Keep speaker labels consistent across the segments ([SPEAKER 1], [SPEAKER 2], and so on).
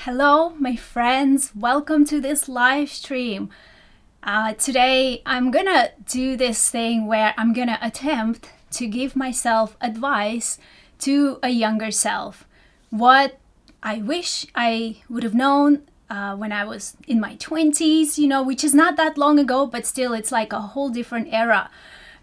[SPEAKER 1] Hello, my friends. Welcome to this live stream. Today, I'm gonna do this thing where I'm gonna attempt to give myself advice to a younger self. What I wish I would have known when I was in my 20s, which is not that long ago, but still, it's like a whole different era.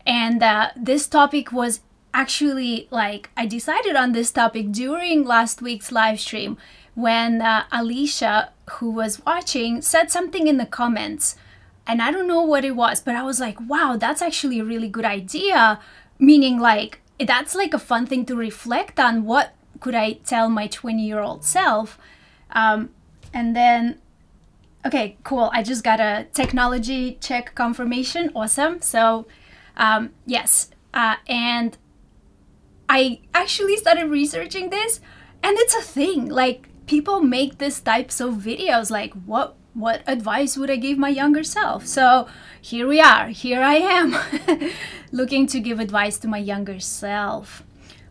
[SPEAKER 1] And this topic was actually I decided on this topic during last week's live stream when Alicia, who was watching, said something in the comments. And I don't know what it was, but I was like, wow, that's actually a really good idea. Meaning, that's like a fun thing to reflect on. What could I tell my 20-year-old self? And then, okay, cool. I just got a technology check confirmation. Awesome. So, yes. And I actually started researching this, and it's a thing. People make these types of videos, what advice would I give my younger self? So here we are. Here I am looking to give advice to my younger self.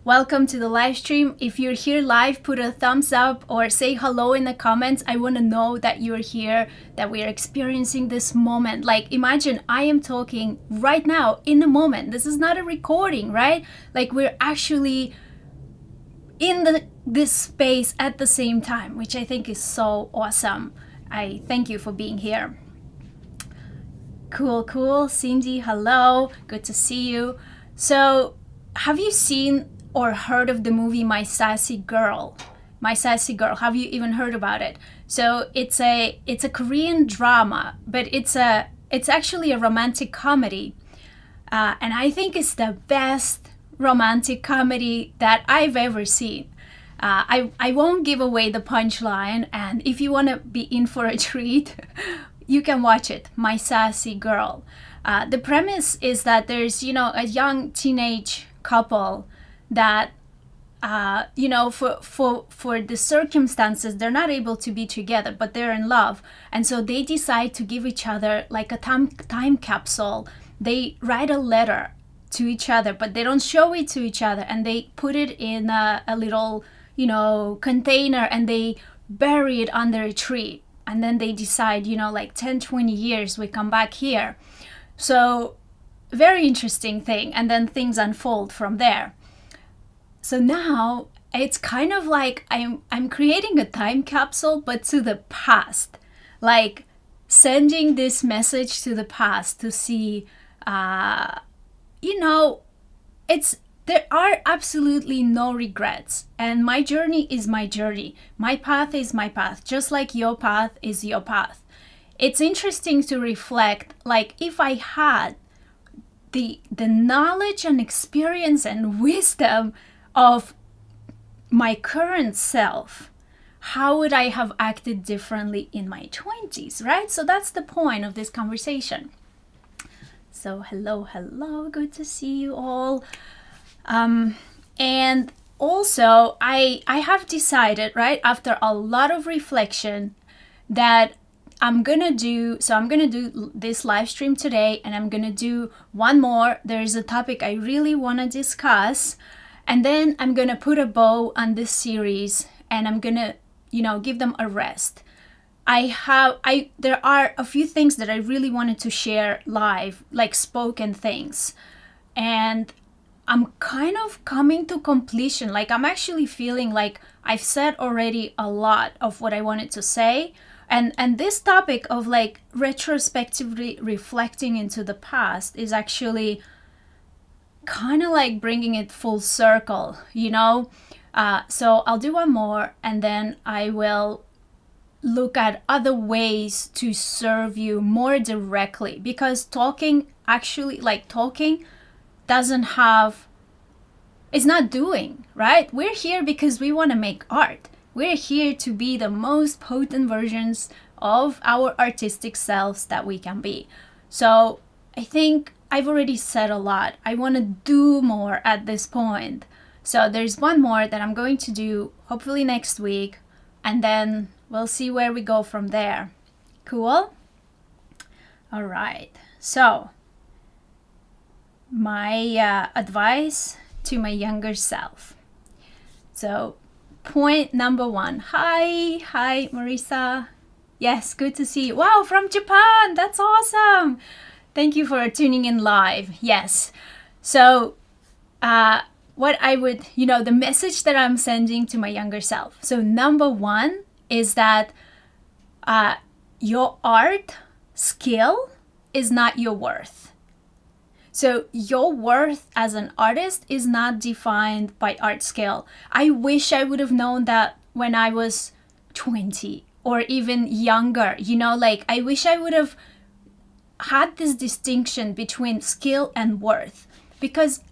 [SPEAKER 1] Welcome to the live stream. If you're here live, put a thumbs up or say hello in the comments. I want to know that you're here, that we're experiencing this moment. Imagine I am talking right now in a moment. This is not a recording, right? We're actually in this space at the same time, which I think is so awesome. I thank you for being here. Cool. Cindy, hello. Good to see you. So, have you seen or heard of the movie My Sassy Girl? My Sassy Girl. Have you even heard about it? So it's a Korean drama, but it's actually a romantic comedy, and I think it's the best romantic comedy that I've ever seen. I won't give away the punchline, and if you want to be in for a treat, you can watch it. My Sassy Girl. The premise is that there's a young teenage couple that for the circumstances they're not able to be together, but they're in love, and so they decide to give each other like a time capsule. They write a letter to each other, but they don't show it to each other, and they put it in a little container, and they bury it under a tree, and then they decide 10-20 years we come back here. So very interesting thing, and then things unfold from there. So now it's kind of like I'm creating a time capsule, but to the past, sending this message to the past to see, there are absolutely no regrets, and my journey is my journey. My path is my path, just like your path is your path. It's interesting to reflect, if I had the knowledge and experience and wisdom of my current self, how would I have acted differently in my 20s, right? So that's the point of this conversation. So hello, good to see you all. And also I have decided, right, after a lot of reflection, that I'm gonna do this live stream today, and I'm gonna do one more. There's a topic I really want to discuss, and then I'm gonna put a bow on this series, and I'm gonna give them a rest. There are a few things that I really wanted to share live, spoken things, and I'm kind of coming to completion. I'm actually feeling like I've said already a lot of what I wanted to say. And this topic of retrospectively reflecting into the past is actually kind of bringing it full circle, So I'll do one more, and then I will look at other ways to serve you more directly, because talking it's not doing, right? We're here because we want to make art. We're here to be the most potent versions of our artistic selves that we can be. So I think I've already said a lot. I want to do more at this point. So there's one more that I'm going to do hopefully next week, and then we'll see where we go from there. Cool? All right. So my advice to my younger self. So point number one. Hi, Marisa. Yes, good to see you. Wow, from Japan. That's awesome. Thank you for tuning in live. Yes. So, what I would, the message that I'm sending to my younger self. So, number one is that your art skill is not your worth. So your worth as an artist is not defined by art skill. I wish I would have known that when I was 20 or even younger. I wish I would have had this distinction between skill and worth. Because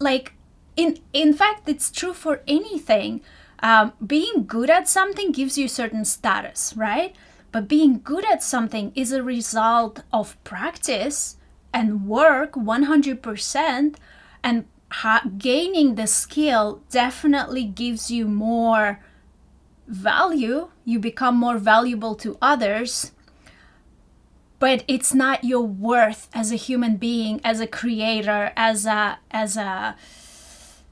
[SPEAKER 1] in fact, it's true for anything. Being good at something gives you certain status, right? But being good at something is a result of practice and work 100%, and gaining the skill definitely gives you more value. You become more valuable to others, but it's not your worth as a human being, as a creator, as a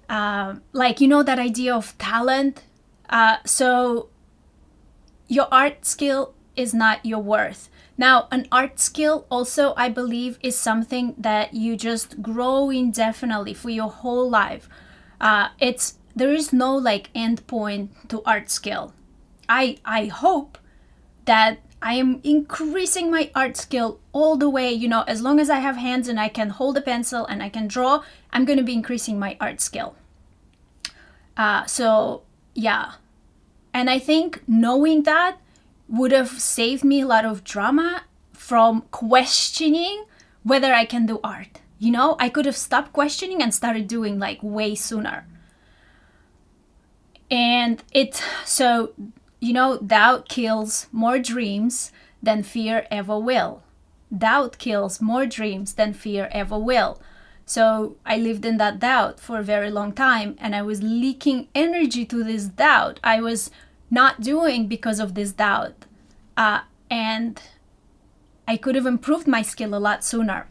[SPEAKER 1] that idea of talent. So your art skill is not your worth. Now, an art skill also, I believe, is something that you just grow indefinitely for your whole life. There is no end point to art skill. I hope that I am increasing my art skill all the way, as long as I have hands and I can hold a pencil and I can draw, I'm going to be increasing my art skill. So yeah. And I think knowing that would have saved me a lot of drama from questioning whether I can do art. I could have stopped questioning and started doing way sooner. And doubt kills more dreams than fear ever will. Doubt kills more dreams than fear ever will. So I lived in that doubt for a very long time, and I was leaking energy to this doubt. I was not doing because of this doubt. And I could have improved my skill a lot sooner.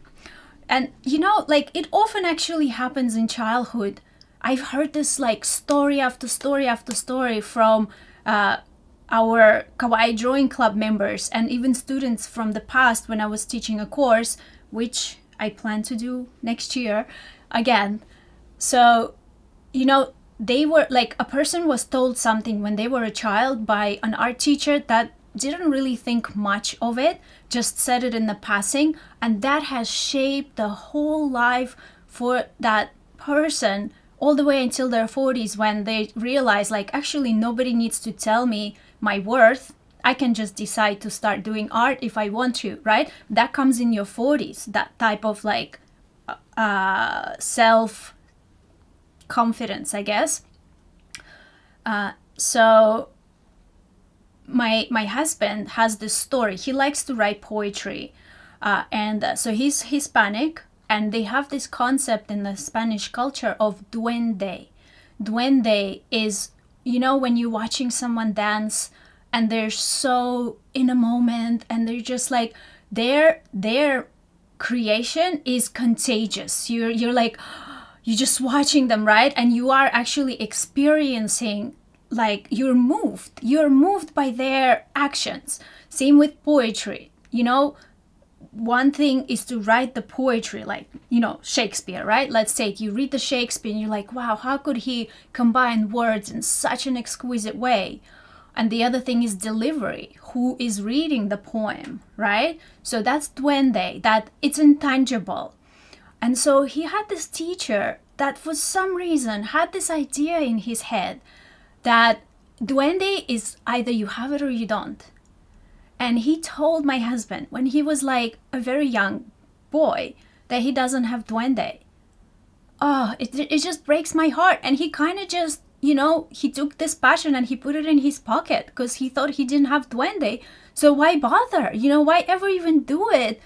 [SPEAKER 1] And it often actually happens in childhood. I've heard this story after story after story from our Kawaii Drawing Club members and even students from the past when I was teaching a course, which I plan to do next year again. So, they were a person was told something when they were a child by an art teacher that didn't really think much of it, just said it in the passing, and that has shaped the whole life for that person all the way until their 40s, when they realize actually nobody needs to tell me my worth. I can just decide to start doing art if I want to, right? That comes in your 40s, that type of self confidence, I guess. So my husband has this story. He likes to write poetry, and so he's Hispanic, and they have this concept in the Spanish culture of duende. Duende is, when you're watching someone dance and they're so in a moment and they're just their creation is contagious. You're just watching them, right? And you are actually experiencing, you're moved by their actions. Same with poetry. One thing is to write the poetry, Shakespeare, right? Let's say you read the Shakespeare and you're wow, how could he combine words in such an exquisite way? And the other thing is delivery. Who is reading the poem, right? So that's duende, that it's intangible. And so he had this teacher that for some reason had this idea in his head that duende is either you have it or you don't. And he told my husband when he was a very young boy that he doesn't have duende. Oh, it just breaks my heart. And he kind of just, he took this passion and he put it in his pocket because he thought he didn't have duende. So why bother? Why ever even do it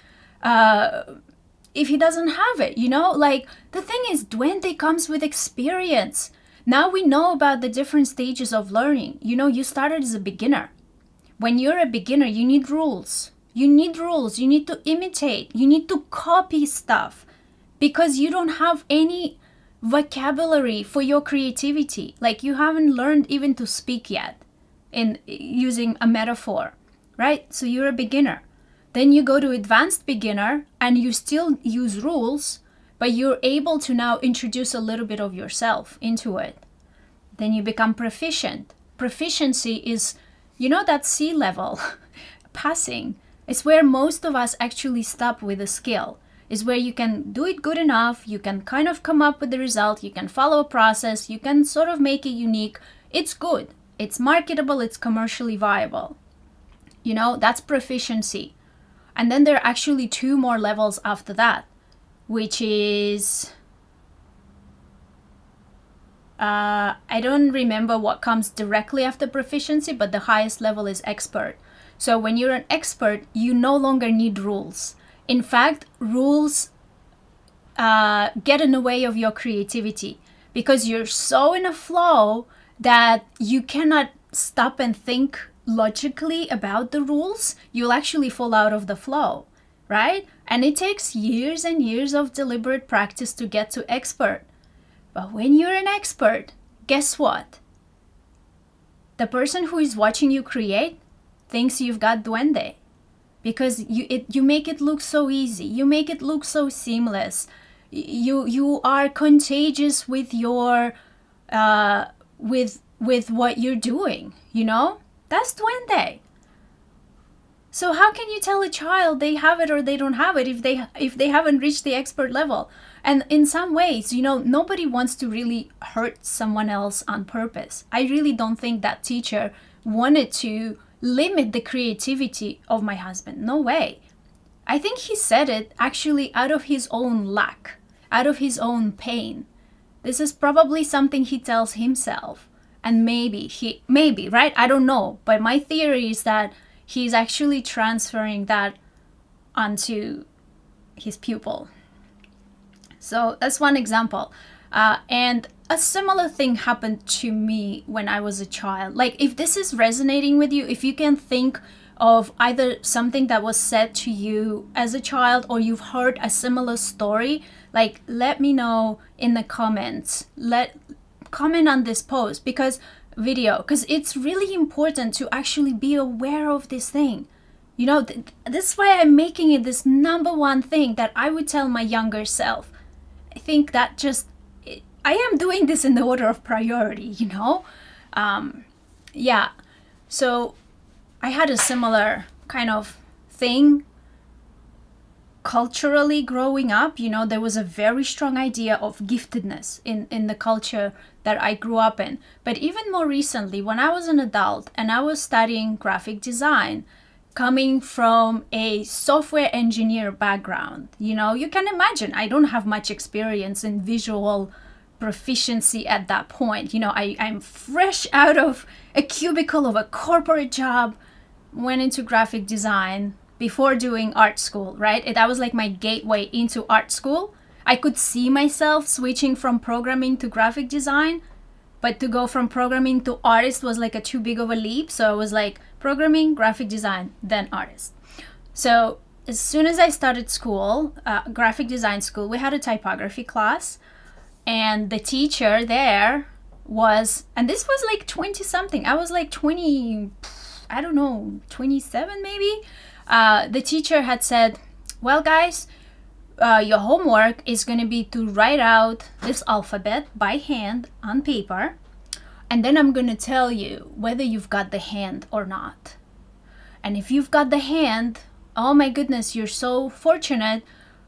[SPEAKER 1] if he doesn't have it? The thing is, duende comes with experience. Now we know about the different stages of learning. You started as a beginner. When you're a beginner, you need rules. You need to imitate. You need to copy stuff because you don't have any vocabulary for your creativity. Like you haven't learned even to speak yet in using a metaphor, right? So you're a beginner. Then you go to advanced beginner and you still use rules, but you're able to now introduce a little bit of yourself into it. Then you become proficient. Proficiency is, that C level passing. It's where most of us actually stop with a skill. Is where you can do it good enough, you can kind of come up with the result, you can follow a process, you can sort of make it unique. It's good, it's marketable, it's commercially viable. That's proficiency. And then there are actually 2 more levels after that, which is, I don't remember what comes directly after proficiency, but the highest level is expert. So when you're an expert, you no longer need rules. In fact, rules get in the way of your creativity because you're so in a flow that you cannot stop and think logically about the rules. You'll actually fall out of the flow, right? And it takes years and years of deliberate practice to get to expert. But when you're an expert, guess what? The person who is watching you create thinks you've got duende. Because you make it look so easy, you make it look so seamless. You are contagious with your with what you're doing. That's duende. So how can you tell a child they have it or they don't have it if they haven't reached the expert level? And in some ways, nobody wants to really hurt someone else on purpose. I really don't think that teacher wanted to limit the creativity of my husband. No way. I think he said it actually out of his own lack, out of his own pain. This is probably something he tells himself. And maybe, right? I don't know. But my theory is that he's actually transferring that onto his pupil. So that's one example. And a similar thing happened to me when I was a child. Like, if this is resonating with you, if you can think of either something that was said to you as a child or you've heard a similar story, like, let me know in the comments. Comment on this post because it's really important to actually be aware of this thing. This is why I'm making it this number one thing that I would tell my younger self. I think that I am doing this in the order of priority, Yeah. So I had a similar kind of thing culturally growing up. There was a very strong idea of giftedness in the culture that I grew up in. But even more recently, when I was an adult and I was studying graphic design, coming from a software engineer background, you can imagine I don't have much experience in visual proficiency at that point. I'm fresh out of a cubicle of a corporate job, went into graphic design before doing art school, right? That was like my gateway into art school. I could see myself switching from programming to graphic design, but to go from programming to artist was like a too big of a leap. So I was like programming, graphic design, then artist. So as soon as I started school, graphic design school, we had a typography class. And the teacher there was, and this was like 20 something. I was like 20, I don't know, 27 maybe. The teacher had said, well, guys, your homework is going to be to write out this alphabet by hand on paper. And then I'm going to tell you whether you've got the hand or not. And if you've got the hand, oh my goodness, you're so fortunate.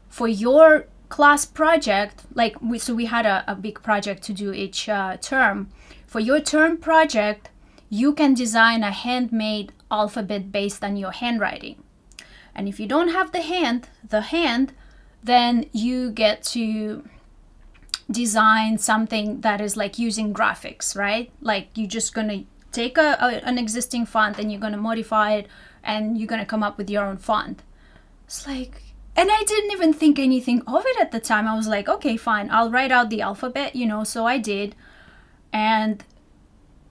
[SPEAKER 1] For your class project, we had a big project to do each term. For your term project, you can design a handmade alphabet based on your handwriting. And if you don't have the hand, then you get to design something that is like using graphics, right? Like you're just gonna take an existing font and you're gonna modify it and you're gonna come up with your own font. It's like, and I didn't even think anything of it at the time. I was like, okay, fine, I'll write out the alphabet, so I did. And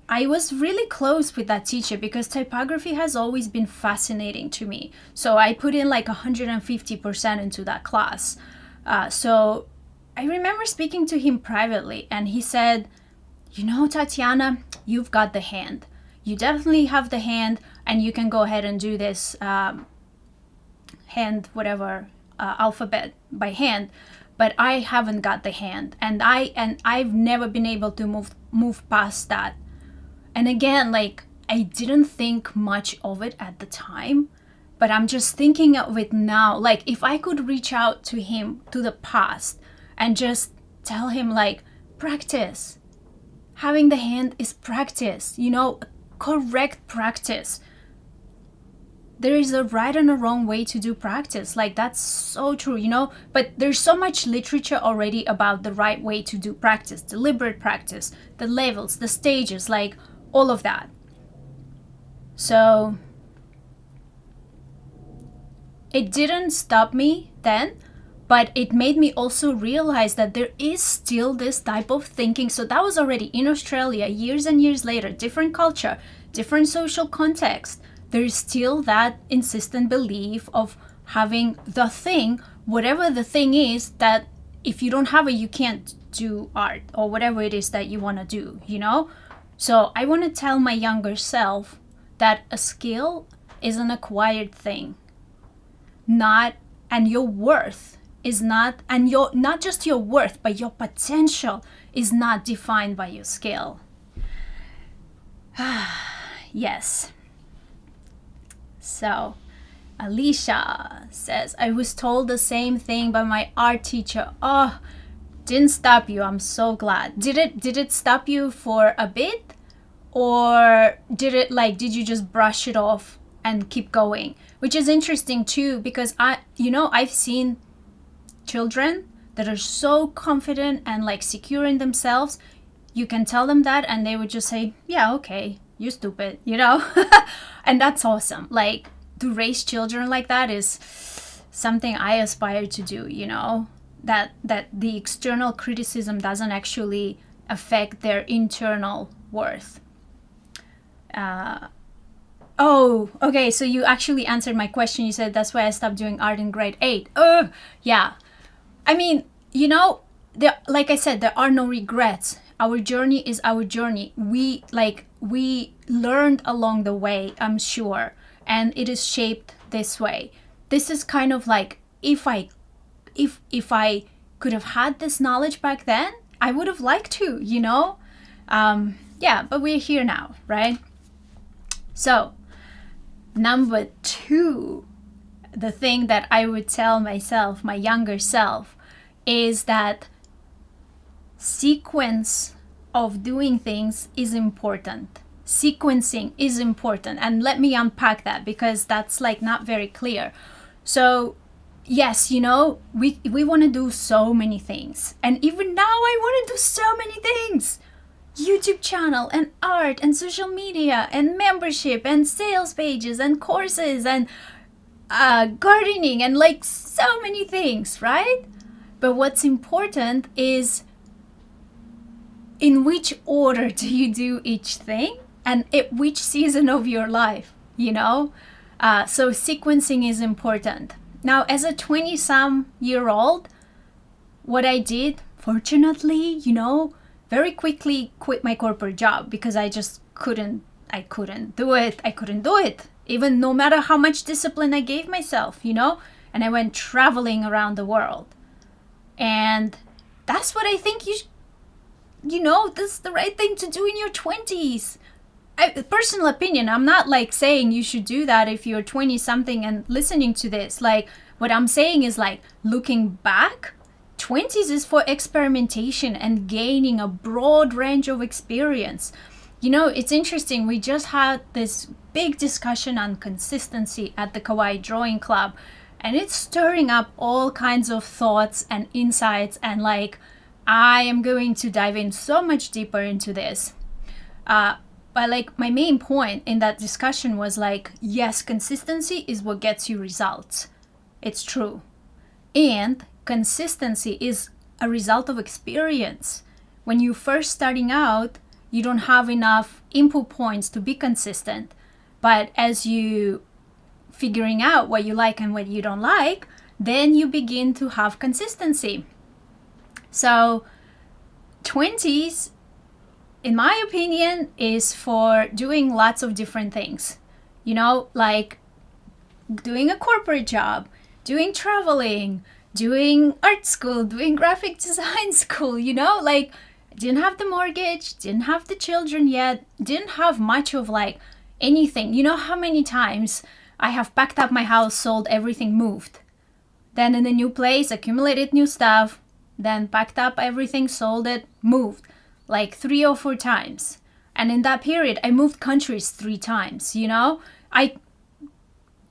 [SPEAKER 1] I was really close with that teacher because typography has always been fascinating to me. So I put in like 150% into that class. I remember speaking to him privately, and he said, you know, Tatiana, you've got the hand. You definitely have the hand, and you can go ahead and do this hand, whatever, alphabet by hand. But I haven't got the hand, and I've never been able to move past that. And again, like, I didn't think much of it at the time, but I'm just thinking of it now. Like, if I could reach out to him, to the past, and just tell him, like, practice. Having the hand is practice, you know, correct practice. There is a right and a wrong way to do practice. Like, that's so true, you know, but there's so much literature already about the right way to do practice, deliberate practice, the levels, the stages, like all of that. So it didn't stop me then, but it made me also realize that there is still this type of thinking. So that was already in Australia years and years later, different culture, different social context. There is still that insistent belief of having the thing, whatever the thing is, that if you don't have it, you can't do art or whatever it is that you want to do, you know? So I want to tell my younger self that a skill is an acquired thing, and your worth is not, and your, not just your worth, but your potential is not defined by your skill. Yes. So Alicia says, I was told the same thing by my art teacher. Oh, didn't stop you. I'm so glad. Did it stop you for a bit? Or did you just brush it off and keep going? Which is interesting too, because I've seen children that are so confident and like secure in themselves. You can tell them that and they would just say, yeah, okay, you're stupid, you know? And that's awesome. Like, to raise children like that is something I aspire to do, you know? That the external criticism doesn't actually affect their internal worth. Oh, okay, so you actually answered my question. You said that's why I stopped doing art in grade 8. Yeah. I mean, you know, like I said, there are no regrets. Our journey is our journey. We learned along the way, I'm sure, and it is shaped this way. This is kind of like, if I could have had this knowledge back then, I would have liked to, you know? Yeah, but we're here now, right? So, number 2, the thing that I would tell myself, my younger self, is that sequence of doing things is important. Sequencing is important. And let me unpack that, because that's like not very clear. So yes, you know, we want to do so many things. And even now I want to do so many things. YouTube channel and art and social media and membership and sales pages and courses and gardening and like so many things, right? But what's important is in which order do you do each thing and at which season of your life, you know? So sequencing is important. Now, as a 20-some-year-old, what I did, fortunately, you know, very quickly quit my corporate job because I just couldn't do it. Even no matter how much discipline I gave myself, you know? And I went traveling around the world. And that's what I think you know, this is the right thing to do in your 20s. Personal opinion, I'm not like saying you should do that if you're 20 something and listening to this. Like, what I'm saying is, like, looking back, 20s is for experimentation and gaining a broad range of experience. You know, it's interesting. We just had this big discussion on consistency at the Kawaii Drawing Club, and it's stirring up all kinds of thoughts and insights, and like, I am going to dive in so much deeper into this. But like, my main point in that discussion was like, yes, consistency is what gets you results. It's true. And consistency is a result of experience. When you're first starting out, you don't have enough input points to be consistent. But as you figuring out what you like and what you don't like, then you begin to have consistency. So 20s, in my opinion, is for doing lots of different things. You know, like doing a corporate job, doing traveling, doing art school, doing graphic design school, you know, like didn't have the mortgage, didn't have the children yet, didn't have much of like anything. You know how many times I have packed up my house, sold everything, moved. Then in a new place, accumulated new stuff, then packed up everything, sold it, moved. Like 3 or 4 times. And in that period, I moved countries 3 times, you know? I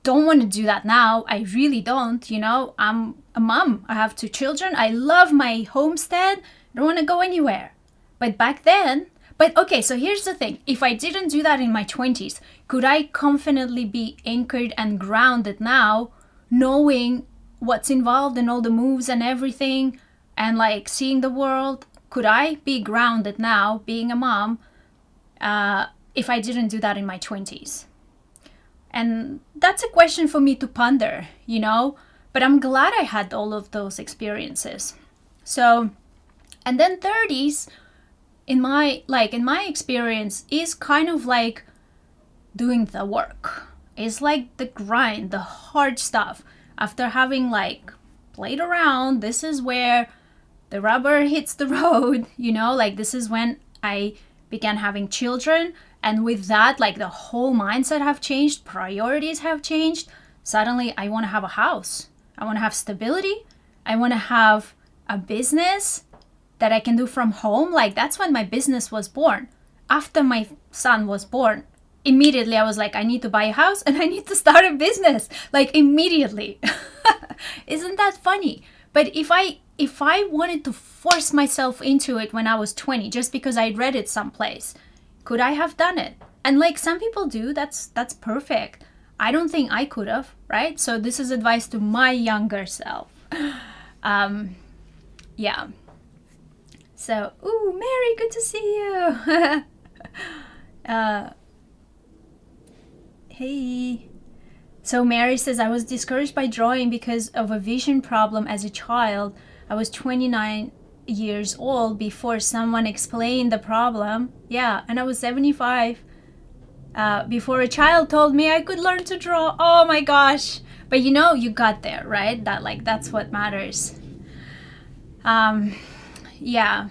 [SPEAKER 1] don't want to do that now. I really don't, you know? I'm a mom. I have 2 children. I love my homestead. I don't want to go anywhere. But back then, okay, so here's the thing. If I didn't do that in my 20s, could I confidently be anchored and grounded now, knowing what's involved in all the moves and everything, and like seeing the world? Could I be grounded now, being a mom, if I didn't do that in my 20s? And that's a question for me to ponder, you know? But I'm glad I had all of those experiences. So, and then 30s, in my experience, is kind of like doing the work. It's like the grind, the hard stuff. After having like played around, this is where the rubber hits the road, you know, like this is when I began having children. And with that, like the whole mindset have changed, priorities have changed. Suddenly I want to have a house. I want to have stability. I want to have a business that I can do from home. Like that's when my business was born. After my son was born, immediately I was like, I need to buy a house and I need to start a business. Like immediately. Isn't that funny? But if I wanted to force myself into it when I was 20, just because I read it someplace, could I have done it? And like some people do, that's perfect. I don't think I could have, right? So this is advice to my younger self. Yeah. So, ooh, Mary, good to see you. Hey. So Mary says, I was discouraged by drawing because of a vision problem as a child. I was 29 years old before someone explained the problem. Yeah, and I was 75 before a child told me I could learn to draw. Oh my gosh. But you know, you got there, right? That's what matters. Yeah.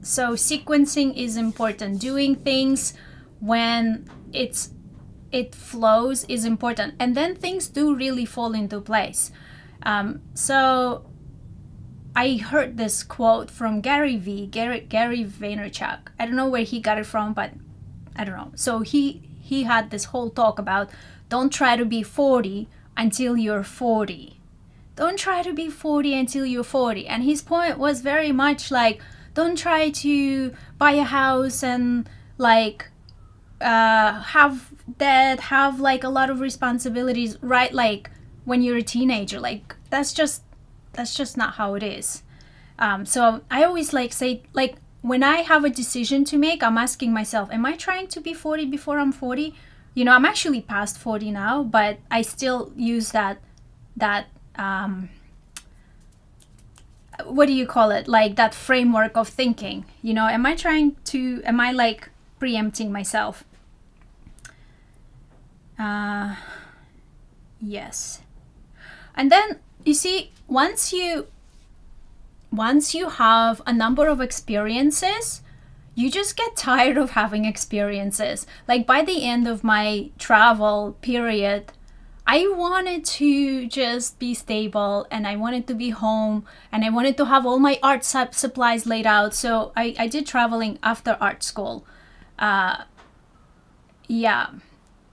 [SPEAKER 1] So sequencing is important. Doing things when it flows is important. And then things do really fall into place. So I heard this quote from Gary Vaynerchuk. I don't know where he got it from, but I don't know. So he had this whole talk about don't try to be 40 until you're 40. Don't try to be 40 until you're 40. And his point was very much like, don't try to buy a house and like have debt, have like a lot of responsibilities, right? Like when you're a teenager, like that's just not how it is. So I always like say, like when I have a decision to make, I'm asking myself, am I trying to be 40 before I'm 40? You know, I'm actually past 40 now, but I still use that what do you call it? Like that framework of thinking, you know, am I like preempting myself? Yes. And then you see, once you have a number of experiences, you just get tired of having experiences. Like by the end of my travel period, I wanted to just be stable and I wanted to be home and I wanted to have all my art supplies laid out. So I did traveling after art school. Yeah.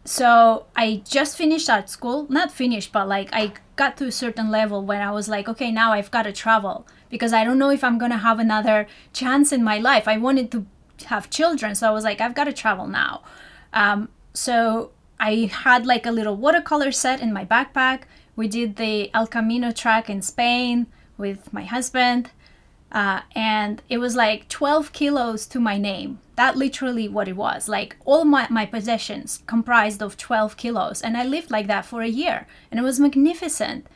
[SPEAKER 1] So I just finished art school, not finished, but like I got to a certain level when I was like, okay, now I've got to travel because I don't know if I'm going to have another chance in my life. I wanted to have children. So I was like, I've got to travel now. So I had like a little watercolor set in my backpack. We did the El Camino track in Spain with my husband. And it was like 12 kilos to my name. That literally what it was. Like all my possessions comprised of 12 kilos. And I lived like that for a year. And it was magnificent.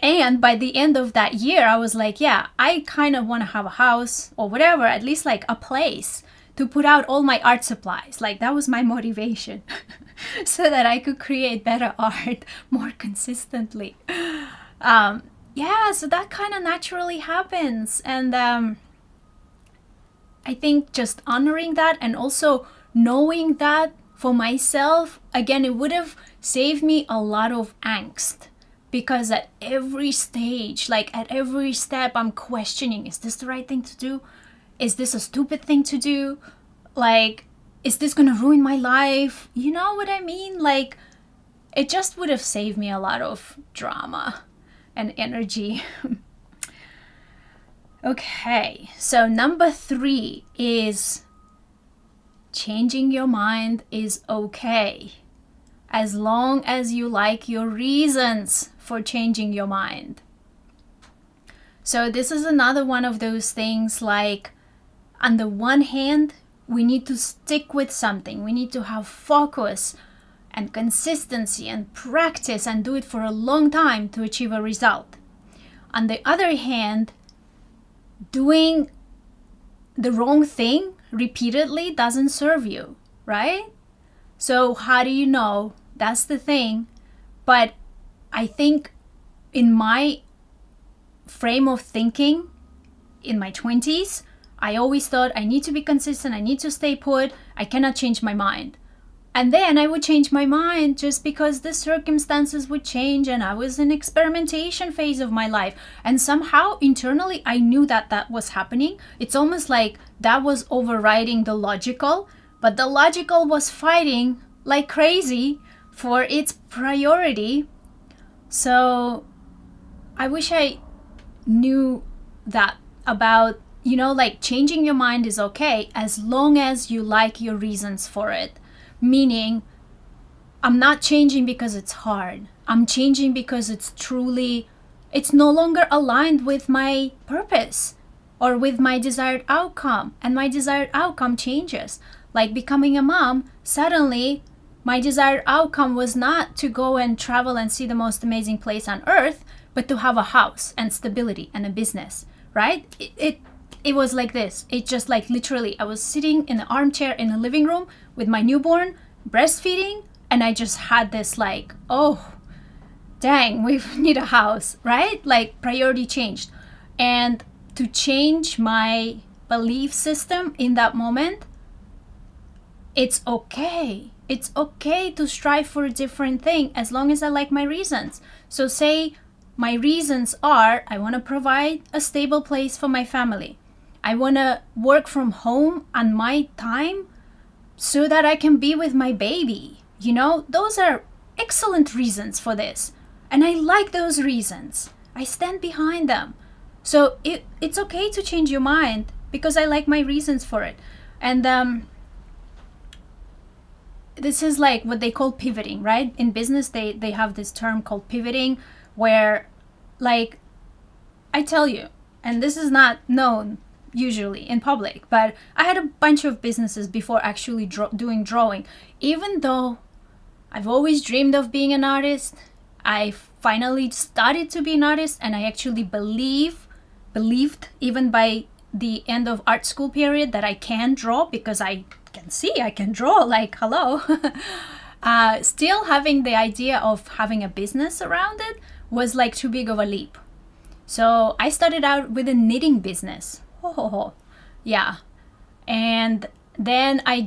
[SPEAKER 1] And by the end of that year, I was like, yeah, I kind of want to have a house or whatever, at least like a place to put out all my art supplies. Like that was my motivation so that I could create better art more consistently. Yeah, so that kind of naturally happens. And I think just honoring that and also knowing that for myself, again, it would have saved me a lot of angst. Because at every stage, like at every step, I'm questioning, is this the right thing to do? Is this a stupid thing to do? Like, is this gonna ruin my life? You know what I mean? Like, it just would have saved me a lot of drama and energy. Okay, so number 3 is changing your mind is okay, as long as you like your reasons for changing your mind. So this is another one of those things, like on the one hand, we need to stick with something. We need to have focus and consistency and practice and do it for a long time to achieve a result. On the other hand, doing the wrong thing repeatedly doesn't serve you, right? So how do you know? That's the thing. But I think in my frame of thinking in my 20s, I always thought I need to be consistent, I need to stay put, I cannot change my mind. And then I would change my mind just because the circumstances would change and I was in experimentation phase of my life. And somehow internally I knew that that was happening. It's almost like that was overriding the logical, but the logical was fighting like crazy for its priority. So I wish I knew that about, like changing your mind is okay as long as you like your reasons for it. Meaning, I'm not changing because it's hard. I'm changing because it's no longer aligned with my purpose or with my desired outcome. And my desired outcome changes. Like becoming a mom, suddenly my desired outcome was not to go and travel and see the most amazing place on earth, but to have a house and stability and a business, right? It was like this. It just like literally, I was sitting in the armchair in the living room with my newborn, breastfeeding, and I just had this like, oh, dang, we need a house, right? Like priority changed. And to change my belief system in that moment, it's okay. It's okay to strive for a different thing as long as I like my reasons. So say my reasons are, I want to provide a stable place for my family. I want to work from home on my time so that I can be with my baby. Those are excellent reasons for this. And I like those reasons. I stand behind them. So it's okay to change your mind because I like my reasons for it. And this is like what they call pivoting, right? In business, they have this term called pivoting where, like, I tell you, and this is not known usually in public, but I had a bunch of businesses before actually doing drawing. Even though I've always dreamed of being an artist, I finally started to be an artist, and I actually believed even by the end of art school period that I can draw because I can see I can draw, like, hello. Still having the idea of having a business around it was like too big of a leap. So I started out with a knitting business. Yeah. And then I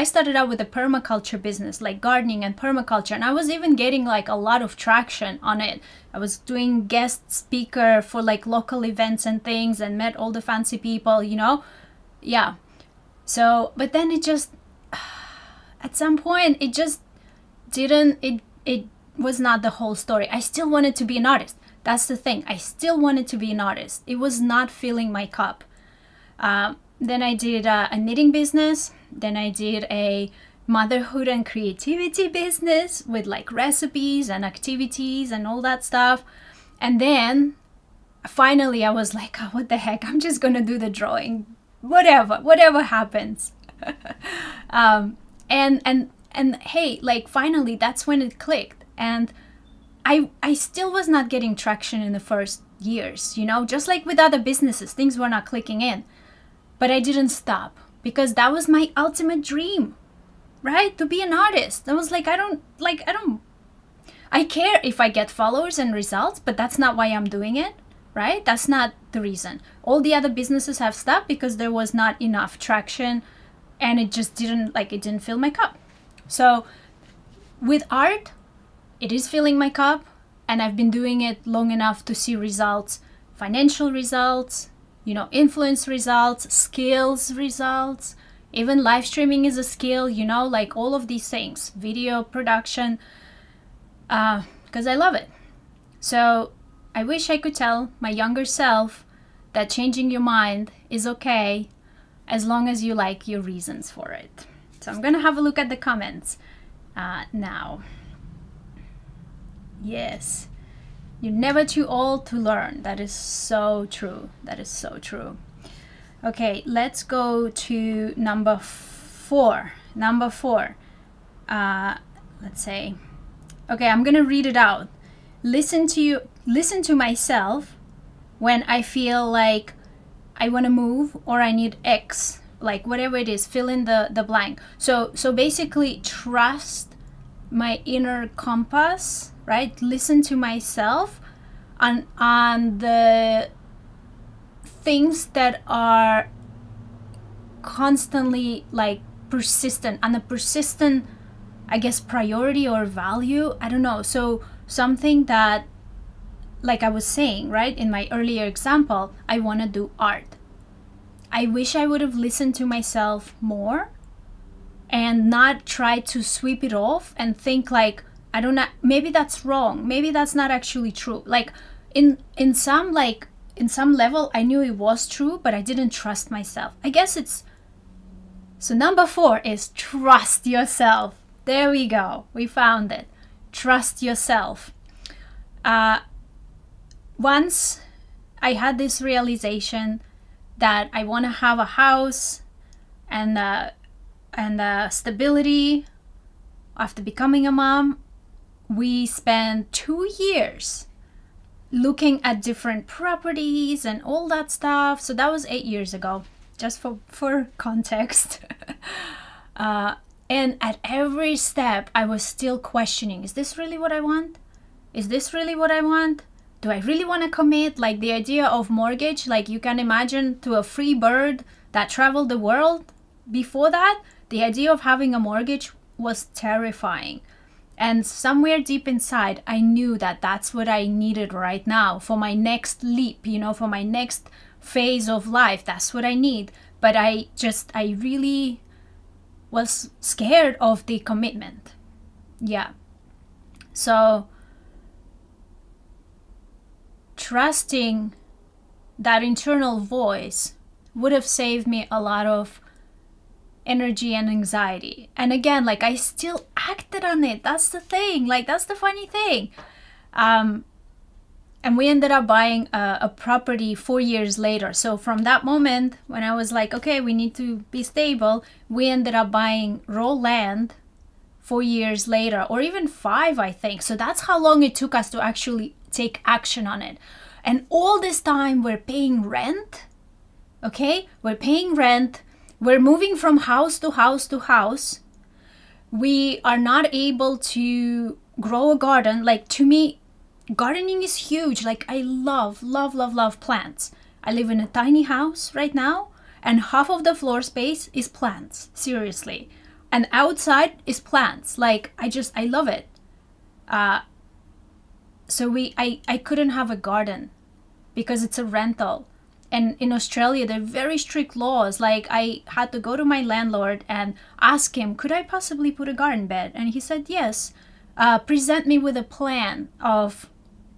[SPEAKER 1] started out with a permaculture business, like gardening and permaculture. And I was even getting like a lot of traction on it. I was doing guest speaker for like local events and things and met all the fancy people, Yeah. So, but then it just, at some point, it just didn't, it was not the whole story. I still wanted to be an artist. That's the thing. I still wanted to be an artist. It was not filling my cup. Then I did a knitting business. Then I did a motherhood and creativity business with like recipes and activities and all that stuff. And then finally I was like, oh, what the heck? I'm just going to do the drawing. Whatever happens. And hey, like finally that's when it clicked. And I still was not getting traction in the first years, just like with other businesses, things were not clicking in. But I didn't stop because that was my ultimate dream, right? To be an artist. I was like, I care if I get followers and results, but that's not why I'm doing it, right? That's not the reason. All the other businesses have stopped because there was not enough traction and it just didn't fill my cup. So with art, it is filling my cup, and I've been doing it long enough to see results, financial results, influence results, skills results. Even live streaming is a skill, like all of these things, video production, because I love it. So I wish I could tell my younger self that changing your mind is okay as long as you like your reasons for it. So I'm going to have a look at the comments now. Yes. You're never too old to learn. That is so true. That is so true. Okay, let's go to number 4. Number 4. Let's say. Okay, I'm gonna read it out. Listen to myself when I feel like I want to move or I need X, like whatever it is, fill in the blank. So basically trust my inner compass, right? Listen to myself on the things that are constantly like persistent, on a persistent, I guess, priority or value. I don't know. So something that, like I was saying, right, in my earlier example, I want to do art. I wish I would have listened to myself more and not try to sweep it off and think like, I don't know, maybe that's wrong. Maybe that's not actually true. Like in some level, I knew it was true, but I didn't trust myself. I guess so number 4 is trust yourself. There we go. We found it. Trust yourself. Once I had this realization that I want to have a house and stability after becoming a mom, we spent 2 years looking at different properties and all that stuff. So that was 8 years ago, just for context. And at every step, I was still questioning, is this really what I want? Is this really what I want? Do I really want to commit? Like the idea of mortgage, like you can imagine, to a free bird that traveled the world before that, the idea of having a mortgage was terrifying. And somewhere deep inside, I knew that that's what I needed right now for my next leap, for my next phase of life. That's what I need. But I really was scared of the commitment. Yeah. So trusting that internal voice would have saved me a lot of energy and anxiety. And again, like I still acted on it. That's the thing. Like that's the funny thing. And we ended up buying a property 4 years later. So from that moment when I was like, okay, we need to be stable, we ended up buying raw land 4 years later, or even 5, I think. So that's how long it took us to actually take action on it. And all this time we're paying rent. Okay, we're paying rent. We're moving from house to house to house. We are not able to grow a garden. Like to me, gardening is huge. Like I love plants. I live in a tiny house right now, and half of the floor space is plants. Seriously. And outside is plants. Like I love it. So I couldn't have a garden because it's a rental. And in Australia, there are very strict laws. Like I had to go to my landlord and ask him, could I possibly put a garden bed? And he said, yes. Present me with a plan of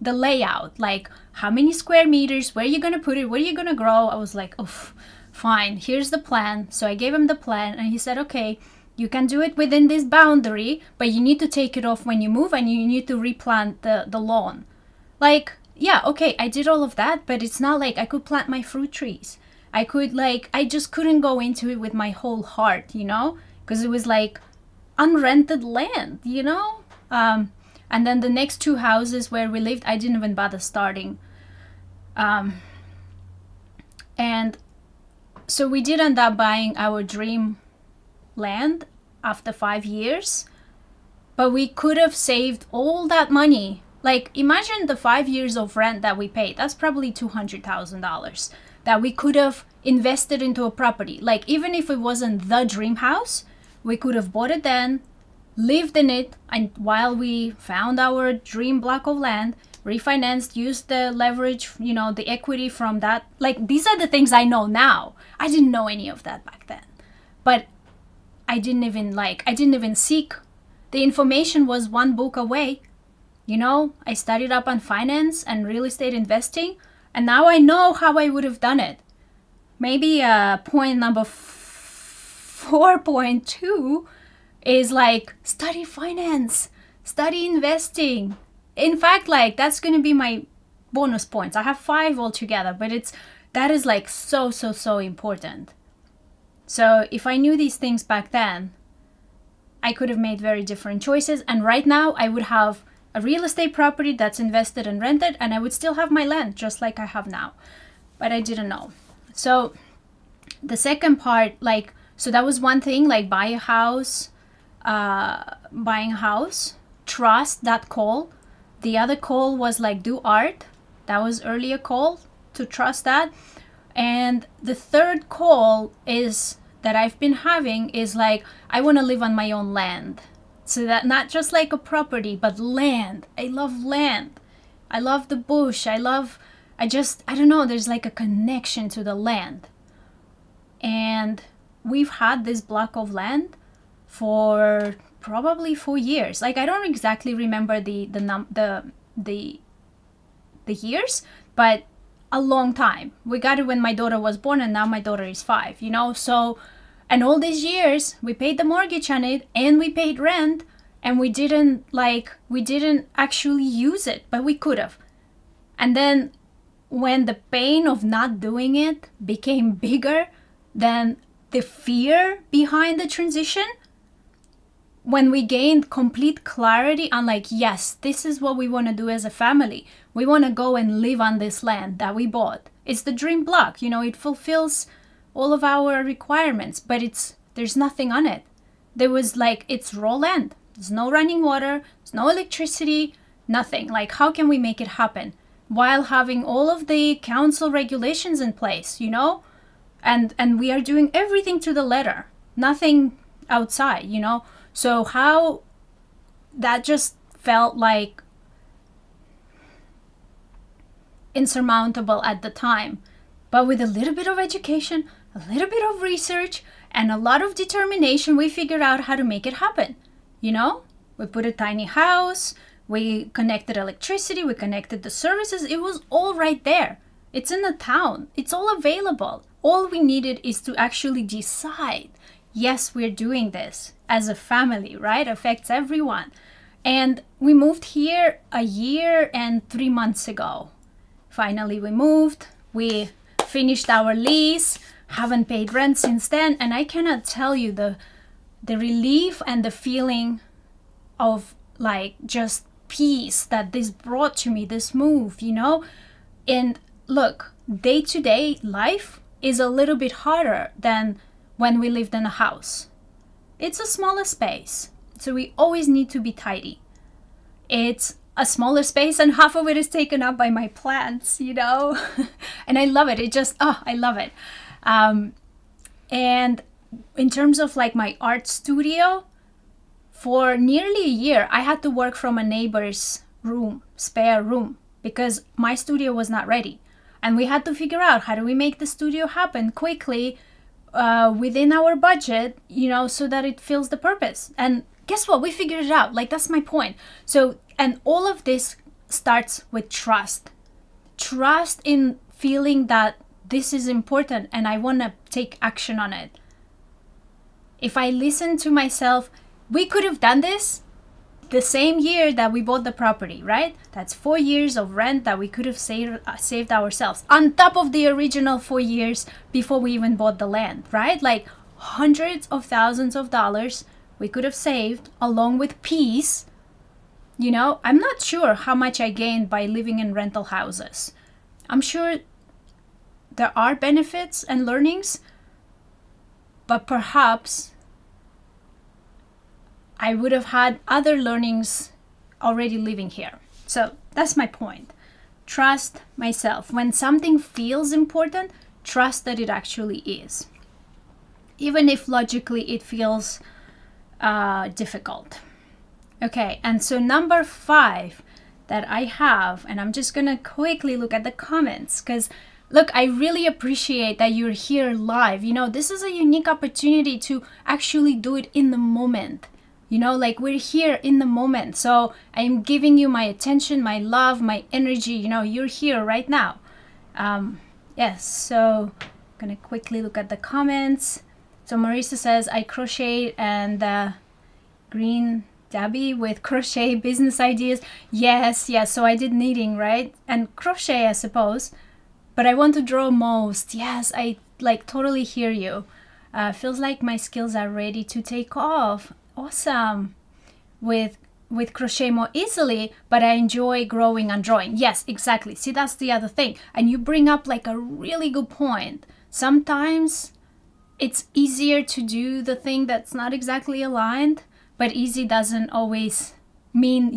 [SPEAKER 1] the layout, like how many square meters, where you're going to put it, where you're going to grow. I was like, oh, fine, here's the plan. So I gave him the plan and he said, okay, you can do it within this boundary, but you need to take it off when you move and you need to replant the lawn. Like, yeah, okay, I did all of that, but it's not like I could plant my fruit trees. I just couldn't go into it with my whole heart, because it was like unrented land, And then the next 2 houses where we lived, I didn't even bother starting. And so we did end up buying our dream land after 5 years, but we could have saved all that money. Like, imagine the 5 years of rent that we paid. That's probably $200,000 that we could have invested into a property. Like, even if it wasn't the dream house, we could have bought it then, lived in it, and while we found our dream block of land, refinanced, used the leverage, the equity from that. Like, these are the things I know now. I didn't know any of that back then. But I didn't even seek. The information was one book away. I studied up on finance and real estate investing, and now I know how I would have done it. Maybe point number 4.2 is like, study finance, study investing. In fact, like, that's going to be my bonus points. I have 5 altogether, but that is like so important. So if I knew these things back then, I could have made very different choices. And right now I would have a real estate property that's invested and rented, and I would still have my land just like I have now. But I didn't know. So the second part, like, so that was one thing, like buying a house, trust that call. The other call was like do art. That was earlier call to trust that. And the third call is that I've been having is like, I want to live on my own land. So that not just like a property, but land. I love land. I love the bush. I don't know, there's like a connection to the land. And we've had this block of land for probably 4 years. Like, I don't exactly remember the years, but a long time. We got it when my daughter was born, and now my daughter is 5, so, and all these years we paid the mortgage on it and we paid rent, and we didn't actually use it, but we could have. And then when the pain of not doing it became bigger than the fear behind the transition, when we gained complete clarity on like, yes, this is what we want to do as a family. We want to go and live on this land that we bought. It's the dream block, it fulfills all of our requirements, but there's nothing on it. There was like, it's raw land. There's no running water, there's no electricity, nothing. Like, how can we make it happen while having all of the council regulations in place, and we are doing everything to the letter, nothing outside, So how that just felt like insurmountable at the time. But with a little bit of education, a little bit of research, and a lot of determination, we figured out how to make it happen. We put a tiny house, we connected electricity, we connected the services. It was all right there. It's in the town. It's all available. All we needed is to actually decide, yes, we're doing this as a family, right? Affects everyone. And we moved here a year and 3 months ago. Finally, we moved. We finished our lease, haven't paid rent since then. And I cannot tell you the relief and the feeling of like just peace that this brought to me, this move, And look, day-to-day life is a little bit harder than when we lived in a house. It's a smaller space, so we always need to be tidy. It's a smaller space, and half of it is taken up by my plants, And I love it. I love it. And in terms of like my art studio, for nearly a year, I had to work from a neighbor's spare room, because my studio was not ready. And we had to figure out, how do we make the studio happen quickly within our budget, so that it fills the purpose. And guess what? We figured it out. Like, that's my point. So, and all of this starts with trust. Trust in feeling that this is important and I want to take action on it. If I listen to myself, we could have done this the same year that we bought the property, right? That's 4 years of rent that we could have saved ourselves, on top of the original 4 years before we even bought the land, right? Like, hundreds of thousands of dollars we could have saved, along with peace, I'm not sure how much I gained by living in rental houses. I'm sure there are benefits and learnings, but perhaps I would have had other learnings already living here. So that's my point. Trust myself. When something feels important, trust that it actually is. Even if logically it feels difficult. Okay, and so number 5 that I have, and I'm just gonna quickly look at the comments, because look, I really appreciate that you're here live. This is a unique opportunity to actually do it in the moment. Like we're here in the moment. So I'm giving you my attention, my love, my energy. You're here right now. Yes, so I'm gonna quickly look at the comments. So Marisa says, I crochet, and Green Debbie with crochet business ideas. Yes, so I did knitting, right? And crochet, I suppose. But I want to draw most. Yes, I totally hear you. Feels like my skills are ready to take off. Awesome. With crochet more easily, but I enjoy growing and drawing. Yes, exactly. See, that's the other thing. And you bring up a really good point. Sometimes it's easier to do the thing that's not exactly aligned, but easy doesn't always mean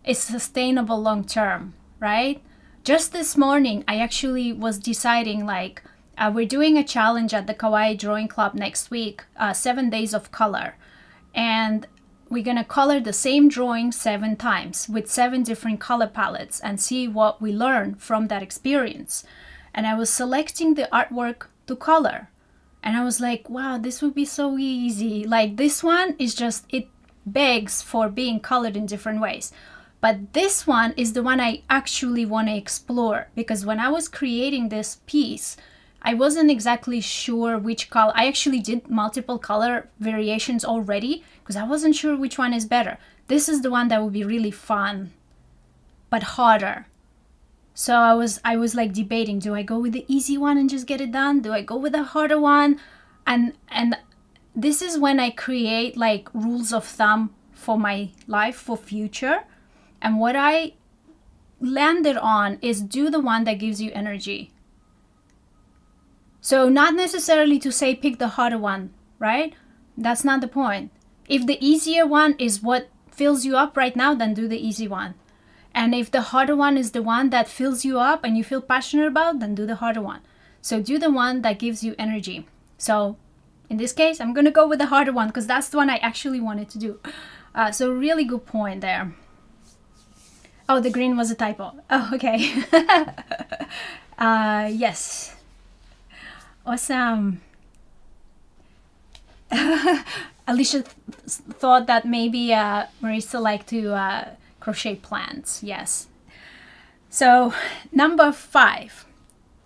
[SPEAKER 1] it's sustainable long term, right? Just this morning, I actually was deciding we're doing a challenge at the Kawaii Drawing Club next week, 7 days of color. And we're going to color the same drawing 7 times with 7 different color palettes and see what we learn from that experience. And I was selecting the artwork to color. And I was like, wow, this would be so easy. This one is just, it begs for being colored in different ways. But this one is the one I actually want to explore, because when I was creating this piece, I wasn't exactly sure which color. I actually did multiple color variations already because I wasn't sure which one is better. This is the one that would be really fun, but harder. So I was debating, do I go with the easy one and just get it done? Do I go with the harder one? And this is when I create rules of thumb for my life for future. And what I landed on is do the one that gives you energy. So not necessarily to say pick the harder one, right? That's not the point. If the easier one is what fills you up right now, then do the easy one. And if the harder one is the one that fills you up and you feel passionate about, then do the harder one. So do the one that gives you energy. So in this case, I'm going to go with the harder one because that's the one I actually wanted to do. So really good point there. Oh, the green was a typo. Oh, okay. Yes. Awesome. Alicia thought that maybe Marisa liked to crochet plants. Yes. So number 5.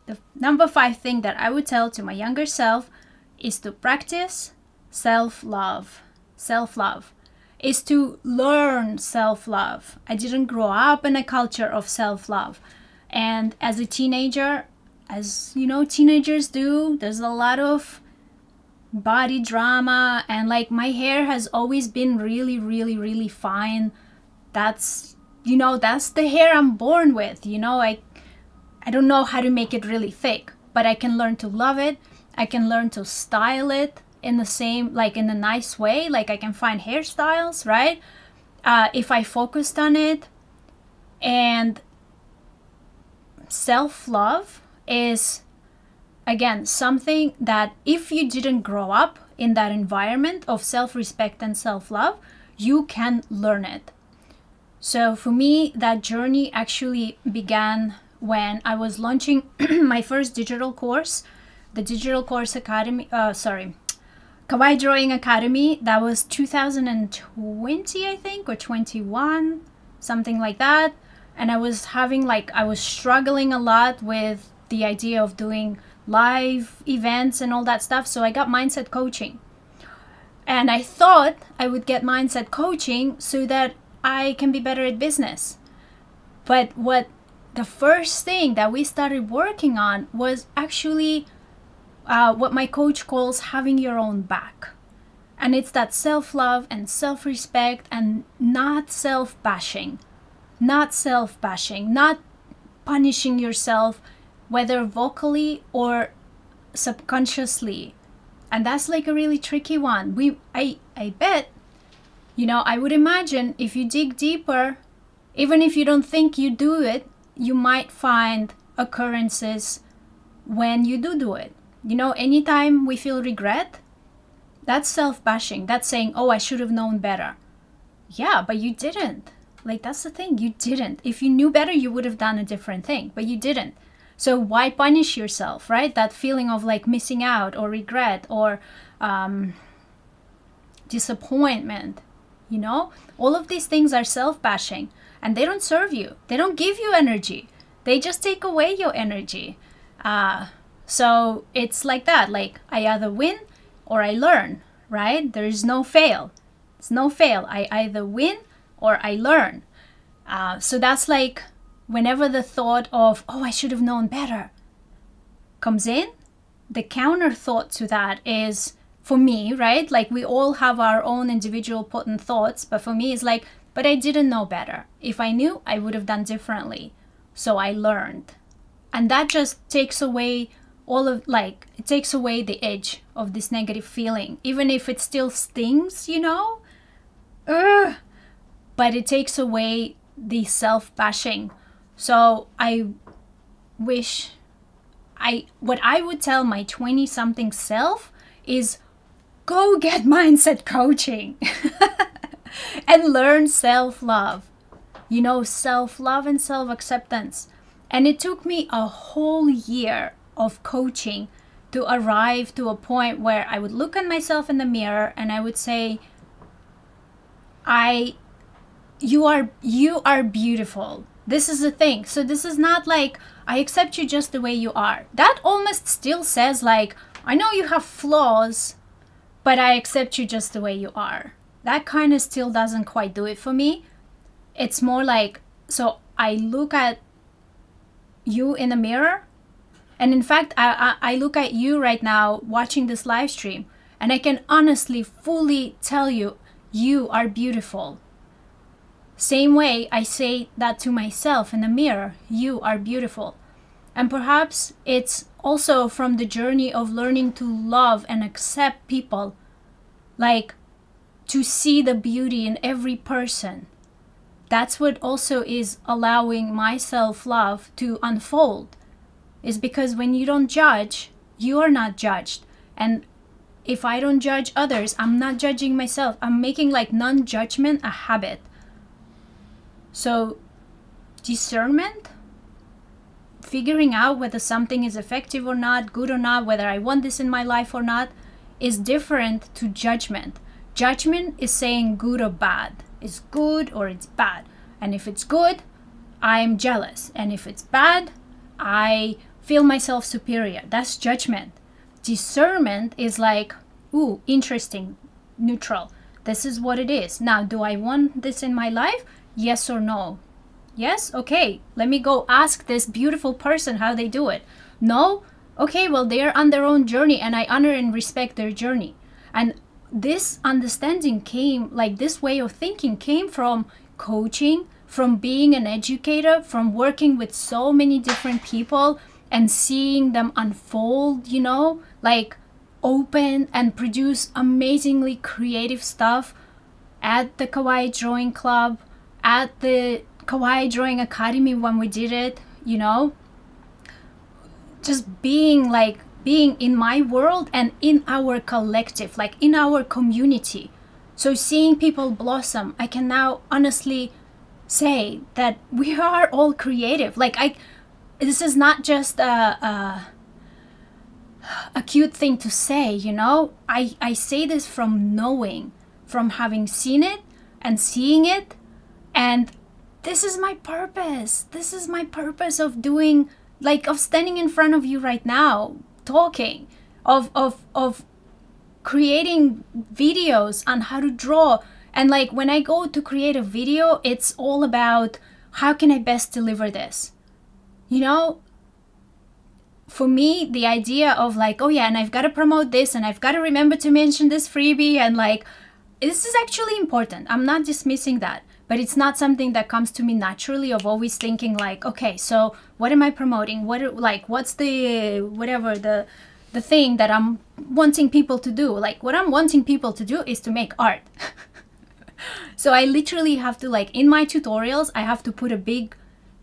[SPEAKER 1] The number 5 thing that I would tell to my younger self is to practice self-love. Self-love is to learn self-love. I didn't grow up in a culture of self-love. And as a teenager, as teenagers do, there's a lot of body drama, and my hair has always been really, really, really fine. That's the hair I'm born with. I don't know how to make it really thick, but I can learn to love it. I can learn to style it in the same, in a nice way. I can find hairstyles, right? If I focused on it. And self-love is, again, something that if you didn't grow up in that environment of self-respect and self-love, you can learn it. So for me, that journey actually began when I was launching my first digital course, the Digital Course Academy, Kawaii Drawing Academy. That was 2020, I think, or 21, something like that. And I was struggling a lot with the idea of doing live events and all that stuff. So I got mindset coaching. And I thought I would get mindset coaching so that I can be better at business. But the first thing that we started working on was actually what my coach calls having your own back. And it's that self-love and self-respect and not self-bashing. Not self-bashing, not punishing yourself, whether vocally or subconsciously. And that's like a really tricky one. I bet, I would imagine if you dig deeper, even if you don't think you do it, you might find occurrences when you do it. Anytime we feel regret, that's self-bashing. That's saying, oh, I should have known better. Yeah, but you didn't. Like, that's the thing. You didn't. If you knew better, you would have done a different thing, but you didn't. So why punish yourself, right? That feeling of like missing out or regret or disappointment, all of these things are self-bashing and they don't serve you. They don't give you energy. They just take away your energy. So it's like that. Like, I either win or I learn, right? There is no fail. It's no fail. I either win or I learn. So that's like whenever the thought of, oh, I should have known better comes in, the counter thought to that is, for me, right? Like, we all have our own individual potent thoughts, but for me it's like, but I didn't know better. If I knew, I would have done differently. So I learned. And that just takes away it takes away the edge of this negative feeling, even if it still stings, Ugh. But it takes away the self-bashing. So what I would tell my 20-something self is, go get mindset coaching and learn self-love, self-love and self-acceptance. And it took me a whole year of coaching to arrive to a point where I would look at myself in the mirror and I would say, you are beautiful. This is the thing. So this is not like, I accept you just the way you are. That almost still says like, I know you have flaws, but I accept you just the way you are. That kind of still doesn't quite do it for me. It's more like, so I look at you in the mirror, and in fact, I look at you right now watching this live stream, and I can honestly, fully tell you, you are beautiful. Same way I say that to myself in the mirror, you are beautiful. And perhaps it's also from the journey of learning to love and accept people, like to see the beauty in every person. That's what also is allowing my self-love to unfold, is because when you don't judge, you are not judged. And if I don't judge others, I'm not judging myself. I'm making like non-judgment a habit. So discernment, figuring out whether something is effective or not, good or not, whether I want this in my life or not, is different to judgment. Judgment is saying good or bad. It's good or it's bad. And if it's good, I'm jealous. And if it's bad, I feel myself superior. That's judgment. Discernment is like, ooh, interesting, neutral. This is what it is. Now, do I want this in my life? Yes or no? Yes? Okay, let me go ask this beautiful person how they do it. No? Okay, well, they're on their own journey and I honor and respect their journey. And this understanding came, like this way of thinking came from coaching, from being an educator, from working with so many different people and seeing them unfold, like open and produce amazingly creative stuff at the Kawaii Drawing Club, at the Kawaii Drawing Academy when we did it, just being in my world and in our collective, like in our community. So seeing people blossom, I can now honestly say that we are all creative. This is not just a cute thing to say, I say this from knowing, from having seen it and seeing it. And this is my purpose. This is my purpose of doing, of standing in front of you right now, talking, of creating videos on how to draw. And when I go to create a video, it's all about how can I best deliver this? for me, the idea of like, oh yeah, and I've got to promote this and I've got to remember to mention this freebie, and like, this is actually important. I'm not dismissing that, but it's not something that comes to me naturally of always thinking like, okay, so what am I promoting? What's the, whatever, the thing that I'm wanting people to do? Like, what I'm wanting people to do is to make art. So I literally have to, like, in my tutorials, I have to put a big,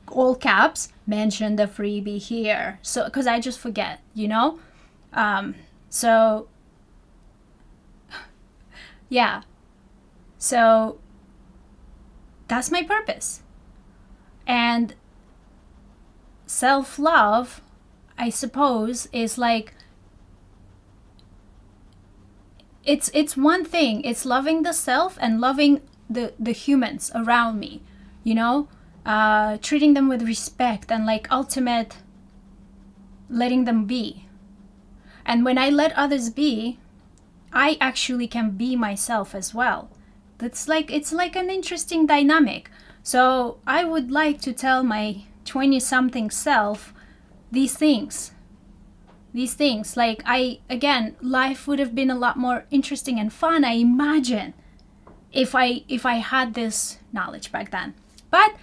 [SPEAKER 1] all caps, mention the freebie here. So, because I just forget, you know? So, yeah. So, that's my purpose. And self-love, I suppose, is like, it's one thing. It's loving the self and loving the humans around me, you know, treating them with respect and like ultimate letting them be. And when I let others be, I actually can be myself as well. It's like an interesting dynamic. So I would like to tell my 20-something self these things. Like, life would have been a lot more interesting and fun, I imagine, if I had this knowledge back then. But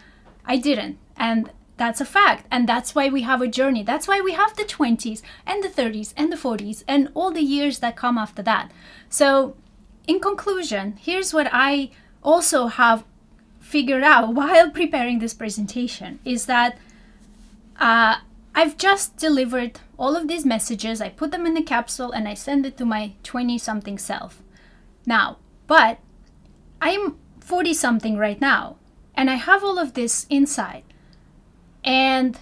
[SPEAKER 1] I didn't, and that's a fact. And that's why we have a journey. That's why we have the 20s and the 30s and the 40s and all the years that come after that. So in conclusion, here's what I also have figured out while preparing this presentation, is that I've just delivered all of these messages. I put them in the capsule and I send it to my 20-something self. Now, but I'm 40-something right now, and I have all of this inside. And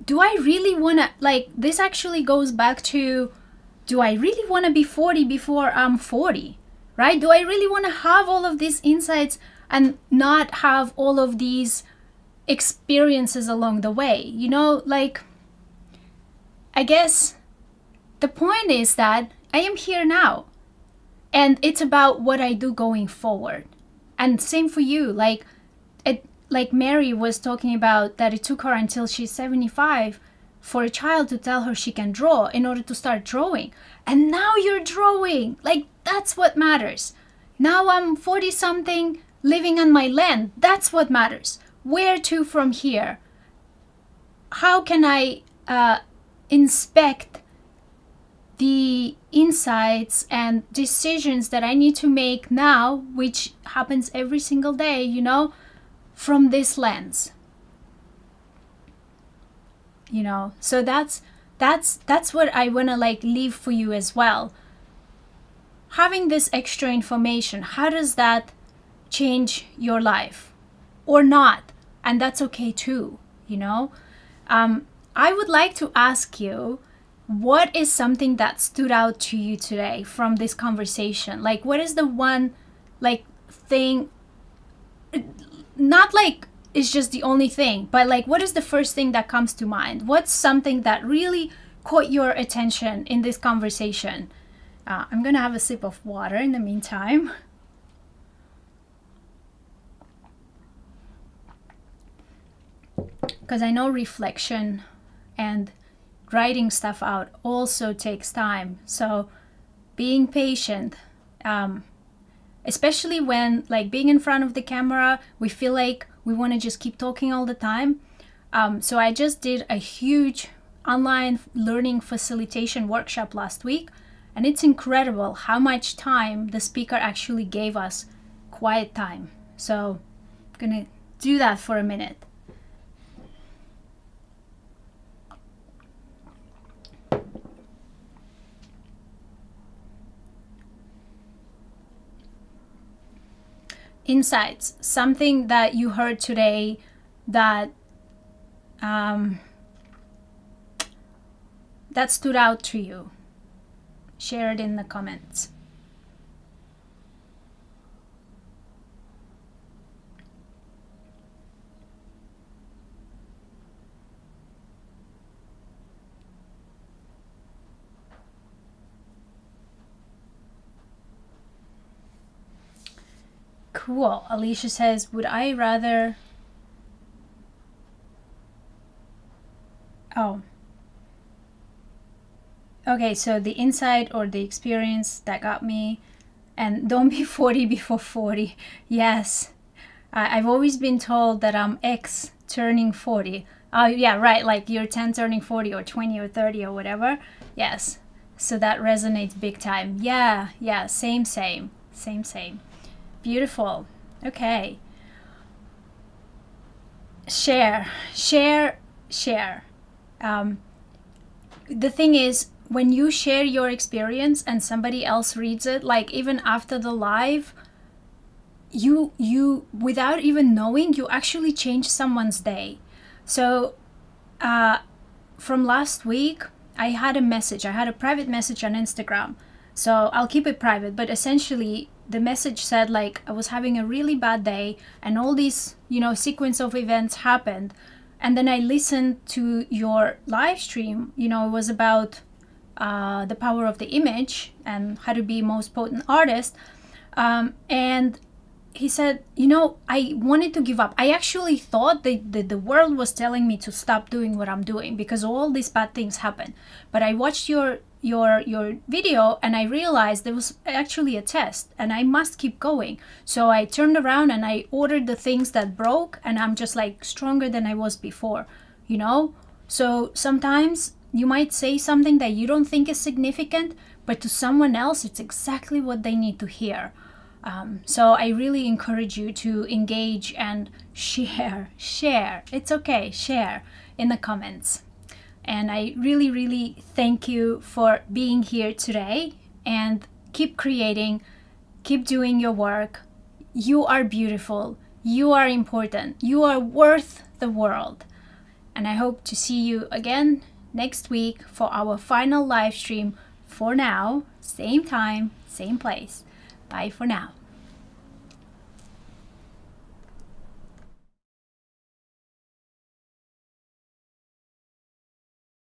[SPEAKER 1] do I really want to, like, this actually goes back to, do I really want to be 40 before I'm 40, right? Do I really want to have all of these insights and not have all of these experiences along the way? You know, like, I guess the point is that I am here now, and it's about what I do going forward. And same for you. Like Mary was talking about, that it took her until she's 75 for a child to tell her she can draw in order to start drawing. And now you're drawing. Like, that's what matters. Now I'm 40-something, living on my land. That's what matters. Where to from here? How can I inspect the insights and decisions that I need to make now, which happens every single day, you know, from this lens? You know, so that's what I want to like leave for you as well. Having this extra information, how does that change your life or not? And that's okay too, you know. I would like to ask you, what is something that stood out to you today from this conversation? Like, what is the one, like, thing, not like it's just the only thing, but like, what is the first thing that comes to mind? What's something that really caught your attention in this conversation? I'm gonna have a sip of water in the meantime. Because I know reflection and writing stuff out also takes time. So being patient, especially when, like, being in front of the camera, we feel like we want to just keep talking all the time. So I just did a huge online learning facilitation workshop last week, and it's incredible how much time the speaker actually gave us, quiet time. So I'm gonna do that for a minute. Insights, something that you heard today that that stood out to you. Share it in the comments. Cool. Alicia says, would I rather... Oh, Okay, so the insight or the experience that got me, and don't be 40 before 40. Yes, I've always been told that I'm X turning 40. Oh, yeah, right, like you're 10 turning 40 or 20 or 30 or whatever. Yes, so that resonates big time. Yeah, same. Beautiful. Okay. Share. The thing is, when you share your experience and somebody else reads it, like even after the live, you without even knowing, you actually change someone's day. So from last week, I had a private message on Instagram. So I'll keep it private, but essentially the message said like I was having a really bad day and all these, sequence of events happened. And then I listened to your live stream. It was about the power of the image and how to be most potent artist. And he said, I wanted to give up. I actually thought that the world was telling me to stop doing what I'm doing because all these bad things happen. But I watched your video and I realized there was actually a test and I must keep going. So I turned around and I ordered the things that broke, and I'm just like stronger than I was before, So sometimes you might say something that you don't think is significant, but to someone else, it's exactly what they need to hear. So I really encourage you to engage and share. It's okay, share in the comments. And I really, really thank you for being here today, and keep creating, keep doing your work. You are beautiful. You are important. You are worth the world. And I hope to see you again next week for our final live stream. For now, same time, same place. Bye for now.